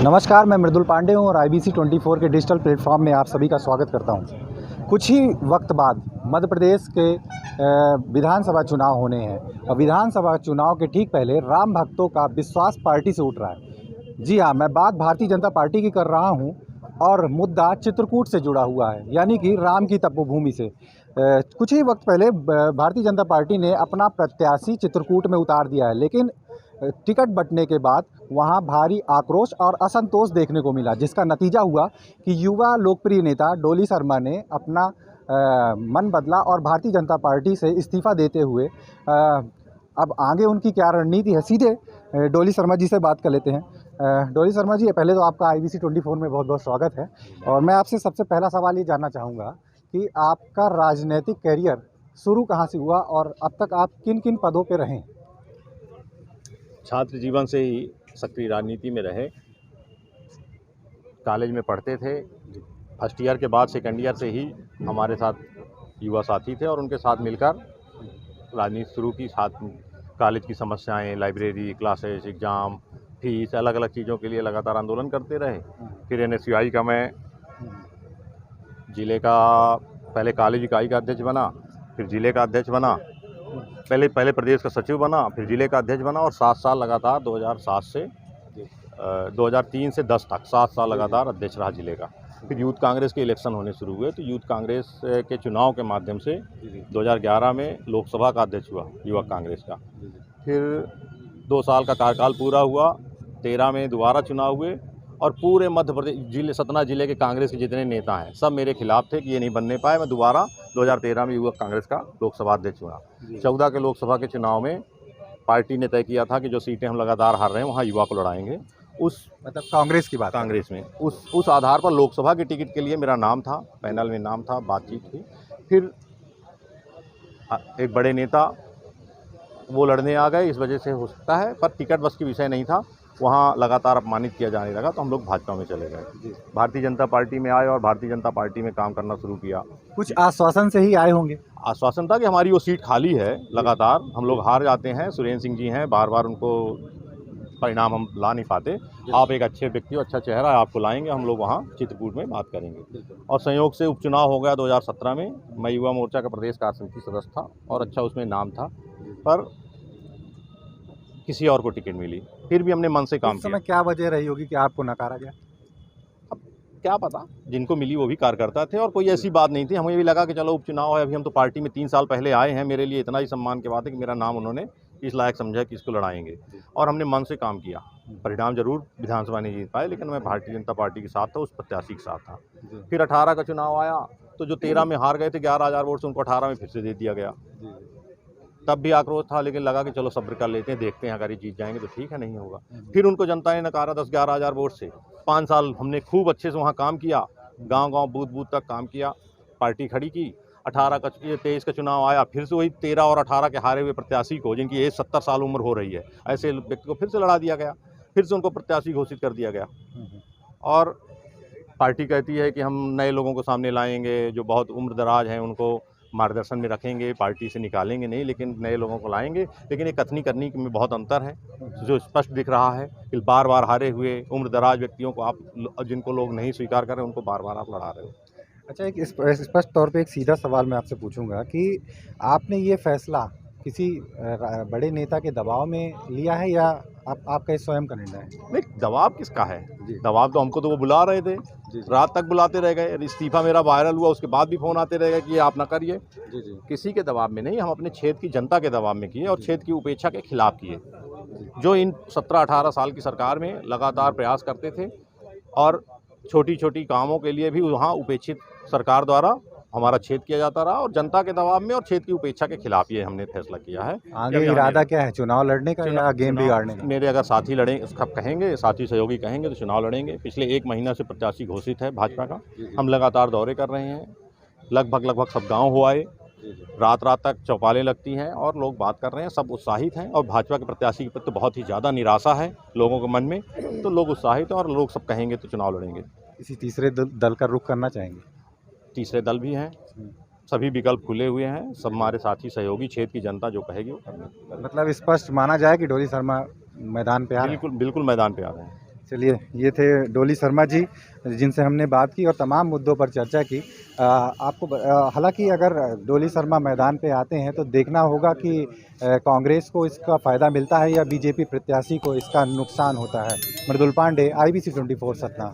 नमस्कार, मैं मृदुल पांडे हूँ और IBC 24 के डिजिटल प्लेटफॉर्म में आप सभी का स्वागत करता हूँ। कुछ ही वक्त बाद मध्य प्रदेश के विधानसभा चुनाव होने हैं और विधानसभा चुनाव के ठीक पहले राम भक्तों का विश्वास पार्टी से उठ रहा है। जी हाँ, मैं बात भारतीय जनता पार्टी की कर रहा हूँ और मुद्दा चित्रकूट से जुड़ा हुआ है, यानी कि राम की तपोभूमि से। कुछ ही वक्त पहले भारतीय जनता पार्टी ने अपना प्रत्याशी चित्रकूट में उतार दिया है, लेकिन टिकट बंटने के बाद वहां भारी आक्रोश और असंतोष देखने को मिला, जिसका नतीजा हुआ कि युवा लोकप्रिय नेता डोली शर्मा ने अपना मन बदला और भारतीय जनता पार्टी से इस्तीफा देते हुए अब आगे उनकी क्या रणनीति है, सीधे डोली शर्मा जी से बात कर लेते हैं। डोली शर्मा जी, पहले तो आपका IBC 24 में बहुत बहुत स्वागत है और मैं आपसे सबसे पहला सवाल ये जानना चाहूँगा कि आपका राजनीतिक करियर शुरू कहाँ से हुआ और अब तक आप किन किन पदों पर रहें? छात्र जीवन से ही सक्रिय राजनीति में रहे। कॉलेज में पढ़ते थे, फर्स्ट ईयर के बाद सेकंड ईयर से ही हमारे साथ युवा साथी थे और उनके साथ मिलकर राजनीति शुरू की। साथ कॉलेज की समस्याएं, लाइब्रेरी, क्लासेस, एग्ज़ाम, फीस, अलग अलग चीज़ों के लिए लगातार आंदोलन करते रहे। फिर NSUI का मैं ज़िले का पहले कॉलेज इकाई का अध्यक्ष बना, फिर ज़िले का अध्यक्ष बना, पहले प्रदेश का सचिव बना, फिर ज़िले का अध्यक्ष बना और 7 साल लगातार 2007 से 2003 से 10 तक 7 साल लगातार अध्यक्ष रहा ज़िले का। फिर यूथ कांग्रेस के इलेक्शन होने शुरू हुए तो यूथ कांग्रेस के चुनाव के माध्यम से 2011 में लोकसभा का अध्यक्ष हुआ युवक कांग्रेस का। फिर 2 साल का कार्यकाल पूरा हुआ, 13 में दोबारा चुनाव हुए और पूरे मध्य प्रदेश सतना जिले के कांग्रेस के जितने नेता हैं सब मेरे खिलाफ थे कि ये नहीं बनने पाए। मैं दोबारा 2013 में युवक कांग्रेस का लोकसभा अध्यक्ष हुआ। 14 के लोकसभा के चुनाव में पार्टी ने तय किया था कि जो सीटें हम लगातार हार रहे हैं वहाँ युवा को लड़ाएंगे। उस मतलब कांग्रेस की बात? कांग्रेस में उस आधार पर लोकसभा के टिकट के लिए मेरा नाम था, पैनल में नाम था, बातचीत थी। फिर एक बड़े नेता वो लड़ने आ गए, इस वजह से हो सकता है, पर टिकट बस की विषय नहीं था। वहाँ लगातार अपमानित किया जाने लगा तो हम लोग भाजपा में चले गए। भारतीय जनता पार्टी में आए और भारतीय जनता पार्टी में काम करना शुरू किया। कुछ आश्वासन से ही आए होंगे? आश्वासन था कि हमारी वो सीट खाली है, लगातार हम लोग हार जाते हैं। सुरेंद्र सिंह जी हैं, बार बार उनको परिणाम हम ला नहीं पाते। आप एक अच्छे व्यक्ति हो, अच्छा चेहरा है, आपको लाएंगे, हम लोग वहाँ चित्रकूट में बात करेंगे। और संयोग से उपचुनाव हो गया 2017 में। मैं युवा मोर्चा का प्रदेश कार्य समिति सदस्य था और अच्छा उसमें नाम था, पर किसी और को टिकट मिली। फिर भी हमने मन से काम किया। उस समय क्या वजह रही होगी कि आपको नकारा गया? अब क्या पता, जिनको मिली वो भी कार्यकर्ता थे और कोई ऐसी बात नहीं थी। हमें भी लगा कि चलो उपचुनाव है, अभी हम तो पार्टी में 3 साल पहले आए हैं। मेरे लिए इतना ही सम्मान की बात है कि मेरा नाम उन्होंने इस लायक समझा कि इसको लड़ाएंगे और हमने मन से काम किया। परिणाम जरूर विधानसभा नहीं जीत पाए, लेकिन मैं भारतीय जनता पार्टी के साथ था, उस प्रत्याशी के साथ था। फिर 18 का चुनाव आया तो जो 13 में हार गए थे 11,000 वोट से, उनको 18 में फिर से दे दिया गया। तब भी आक्रोश था, लेकिन लगा कि चलो सब्र कर लेते हैं, देखते हैं, अगर ये जीत जाएंगे तो ठीक है, नहीं होगा। फिर उनको जनता ने नकारा 10-11 हज़ार वोट से। 5 साल हमने खूब अच्छे से वहाँ काम किया, गांव-गांव, बूथ-बूथ तक काम किया, पार्टी खड़ी की। 23 का चुनाव आया, फिर से वही 13 और 18 के हारे हुए प्रत्याशी को, जिनकी एज 70 साल उम्र हो रही है, ऐसे व्यक्ति को फिर से लड़ा दिया गया। फिर से उनको प्रत्याशी घोषित कर दिया गया और पार्टी कहती है कि हम नए लोगों को सामने लाएंगे, जो बहुत उम्र दराज हैं उनको मार्गदर्शन में रखेंगे, पार्टी से निकालेंगे नहीं, लेकिन नए लोगों को लाएंगे। लेकिन ये कथनी करनी में बहुत अंतर है, जो स्पष्ट दिख रहा है कि बार बार हारे हुए उम्र दराज व्यक्तियों को आप, जिनको लोग नहीं स्वीकार कर रहे, उनको बार बार आप लड़ा रहे हो। अच्छा, एक स्पष्ट तौर पे एक सीधा सवाल मैं आपसे पूछूंगा कि आपने ये फैसला किसी बड़े नेता के दबाव में लिया है या आपका स्वयं का निर्णय है? नहीं, दबाव किसका है? दबाव तो हमको तो वो बुला रहे थे, रात तक बुलाते रह गए। इस्तीफा मेरा वायरल हुआ, उसके बाद भी फ़ोन आते रह गए कि ये आप ना करिए। किसी के दबाव में नहीं, हम अपने क्षेत्र की जनता के दबाव में किए और क्षेत्र की उपेक्षा के खिलाफ किए, जो इन 17-18 साल की सरकार में लगातार प्रयास करते थे और छोटी छोटी कामों के लिए भी वहाँ उपेक्षित सरकार द्वारा हमारा छेद किया जाता रहा और जनता के दबाव में और क्षेत्र की उपेक्षा के खिलाफ ये हमने फैसला किया है। आगे इरादा क्या है, चुनाव लड़ने का या गेम बिगाड़ने का? मेरे अगर साथी लड़ेंगे, कहेंगे, साथी सहयोगी कहेंगे तो चुनाव लड़ेंगे। पिछले 1 महीना से प्रत्याशी घोषित है भाजपा का। हम लगातार दौरे कर रहे हैं, लगभग सब गाँव हो आए, रात तक चौपालें लगती हैं और लोग बात कर रहे हैं, सब उत्साहित हैं और भाजपा के प्रत्याशी के प्रति तो बहुत ही ज़्यादा निराशा है लोगों के मन में, तो लोग उत्साहित हैं और लोग सब कहेंगे तो चुनाव लड़ेंगे। किसी तीसरे दल का रुख करना चाहेंगे? तीसरे दल भी हैं, सभी विकल्प खुले हुए हैं, सब हमारे साथी सहयोगी, क्षेत्र की जनता जो कहेगी वो करना। मतलब स्पष्ट माना जाए कि डोली शर्मा मैदान पे आ रहे हैं? बिल्कुल मैदान पे आ रहे हैं। चलिए, ये थे डोली शर्मा जी, जिनसे हमने बात की और तमाम मुद्दों पर चर्चा की। हालांकि अगर डोली शर्मा मैदान पे आते हैं तो देखना होगा कि कांग्रेस को इसका फ़ायदा मिलता है या बीजेपी प्रत्याशी को इसका नुकसान होता है। मृदुल पांडे, IBC 24 सतना।